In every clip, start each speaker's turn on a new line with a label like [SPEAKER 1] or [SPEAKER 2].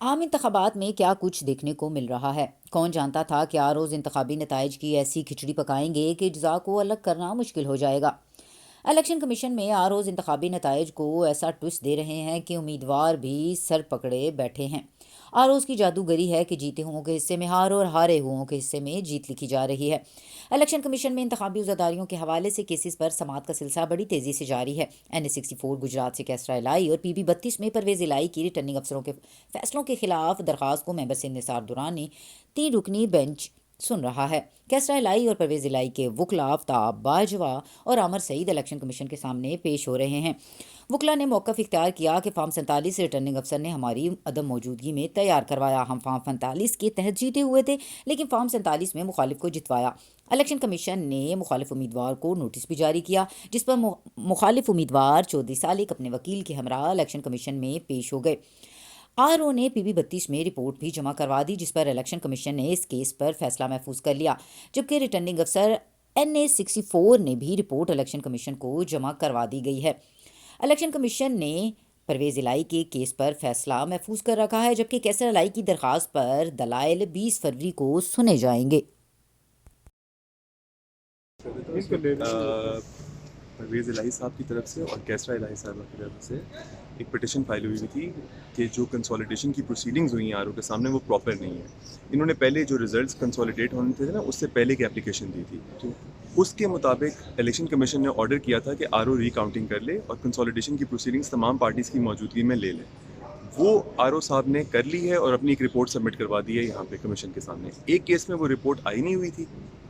[SPEAKER 1] आम इंतखाबात में क्या कुछ देखने को मिल रहा है। कौन जानता था कि आरोज़ इंतखाबी नताइज की ऐसी खिचड़ी पकाएंगे कि इज्जा को अलग करना मुश्किल हो जाएगा। इलेक्शन कमीशन में आरोज़ इंतखाबी नताइज को ऐसा ट्विस्ट दे रहे हैं कि उम्मीदवार भी सर पकड़े बैठे हैं। आरोज़ की जादूगरी है कि जीते हुओं के हिस्से में हार और हारे हुओं के हिस्से में जीत लिखी जा रही है। इलेक्शन कमीशन में इंतखाबी उज़्ज़ादारियों के हवाले से केसेस पर समाअत का सिलसिला बड़ी तेज़ी से जारी है। NA-64 गुजरात से कैसरा इलाई और PB-32 में परवेज़ इलाई की रिटर्निंग अफसरों के फैसलों के खिलाफ दरख्वास्त को मेंबर सिंध निसार दुरान ने 3 रुकनी बेंच सुन रहा है। कैसरा इलाई और परवेज़ इलाई के वकला आफ्ताब बाजवा और आमर सईद इलेक्शन कमीशन के सामने पेश हो रहे हैं। वकला ने मौक़िफ़ इख्तियार किया कि फार्म 47 रिटर्निंग अफसर ने हमारी अदम मौजूदगी में तैयार करवाया। हम फार्म 45 के तहत जीते हुए थे, लेकिन फार्म 47 में मुखालिफ को जितवाया। इलेक्शन कमीशन ने मुखालिफ उम्मीदवार को नोटिस भी जारी किया, जिस पर मुखालिफ उम्मीदवार चौधरी सालिक अपने वकील के हमरा इलेक्शन कमीशन में पेश हो गए। RO ने PB-32 में रिपोर्ट भी जमा करवा दी, जिस पर इलेक्शन कमीशन ने इस केस पर फैसला महफूज कर लिया, जबकि रिटर्निंग अफसर NA-64 ने भी रिपोर्ट इलेक्शन कमीशन को जमा करवा दी गई है। इलेक्शन कमीशन ने परवेज़ इलाई के केस पर फैसला महफूज कर रखा है, जबकि कैसर इलाई की दरख्वास्त पर दलाइल 20 फरवरी को सुने जाएंगे।
[SPEAKER 2] परवेज़ इलाही साहब की तरफ से और कैसरा इलाही साहब की तरफ से एक पिटिशन फाइल हुई थी कि जो कंसोलिडेशन की प्रोसीडिंग्स हुई हैं आरओ के सामने वो प्रॉपर नहीं है। इन्होंने पहले जो रिजल्ट्स कंसोलिडेट होने थे ना, उससे पहले की एप्लीकेशन दी थी। उसके मुताबिक इलेक्शन कमीशन ने ऑर्डर किया था कि आरओ रीकाउंटिंग कर ले और कंसोलिडेशन की प्रोसीडिंग्स तमाम पार्टीज़ की मौजूदगी में ले लें। वो आरओ साहब ने कर ली है और अपनी एक रिपोर्ट सबमिट करवा दी है यहाँ पे कमीशन के सामने। एक केस में वो रिपोर्ट आई नहीं हुई थी,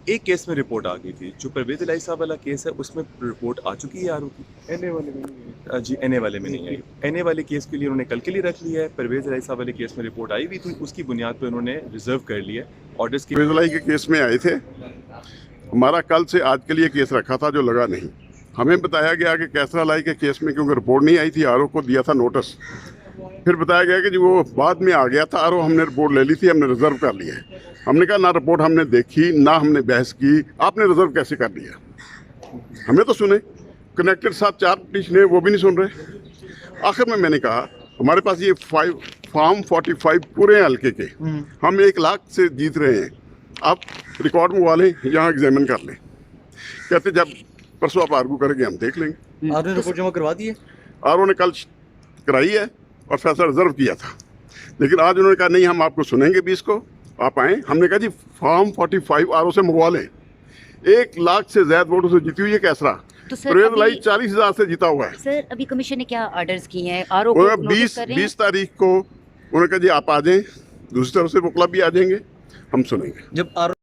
[SPEAKER 2] एक केस में रिपोर्ट आ गई थी। जो परवेज़ इलाही साहब वाला केस है उसमें रिपोर्ट आ चुकी है आरओ की।
[SPEAKER 3] एनए वाले में नहीं है।
[SPEAKER 2] जी, एनए वाले में नहीं आई। एनए वाले केस के लिए उन्होंने कल के लिए रख लिया है। परवेज़ इलाही साहब वाले केस में रिपोर्ट आई हुई थी, उसकी बुनियाद पर उन्होंने रिजर्व कर लिया ऑर्डर्स की।
[SPEAKER 3] परवेज़ इलाही के केस में आए थे, हमारा कल से आज के लिए केस रखा था जो लगा नहीं। हमें बताया गया कि कैसरा इलाही के केस में क्योंकि रिपोर्ट नहीं आई थी, आरओ को दिया था नोटिस। फिर बताया गया कि जो वो बाद में आ गया था आरओ, हमने रिपोर्ट ले ली थी, हमने रिजर्व कर लिया है। हमने कहा ना रिपोर्ट हमने देखी ना हमने बहस की, आपने रिजर्व कैसे कर लिया? हमें तो सुने, कनेक्टेड साथ 4 पिटिशन है वो भी नहीं सुन रहे। आखिर में मैंने कहा हमारे पास ये फार्म 45 पूरे हल्के के हम 1 लाख से जीत रहे हैं, आप रिकॉर्ड मंगवा लें, यहाँ एग्जामिन कर लें। कहते जब परसों आप आर्गू करेंगे हम देख लेंगे।
[SPEAKER 4] आपने रिपोर्ट जमा करवा दी है?
[SPEAKER 3] आरओ ने कल कराई है और फैसला रिजर्व किया था, लेकिन आज उन्होंने कहा नहीं हम आपको सुनेंगे 20 को, आप आए। हमने कहा जी फार्म 45 आरओ से मंगवा लें। 1 लाख से ज्यादा वोटों से जीती हुई है कैसरा।
[SPEAKER 5] तो
[SPEAKER 3] परवेज़ इलाही 40,000 से जीता हुआ है।
[SPEAKER 5] सर अभी कमीशन ने क्या ऑर्डर्स किए हैं? आरओ को नोटिस कर रहे हैं?
[SPEAKER 3] 20 तारीख को उन्होंने कहा जी आप आ जाएं, दूसरी तरफ से वकला भी आ जाएंगे, हम सुनेंगे।
[SPEAKER 4] जब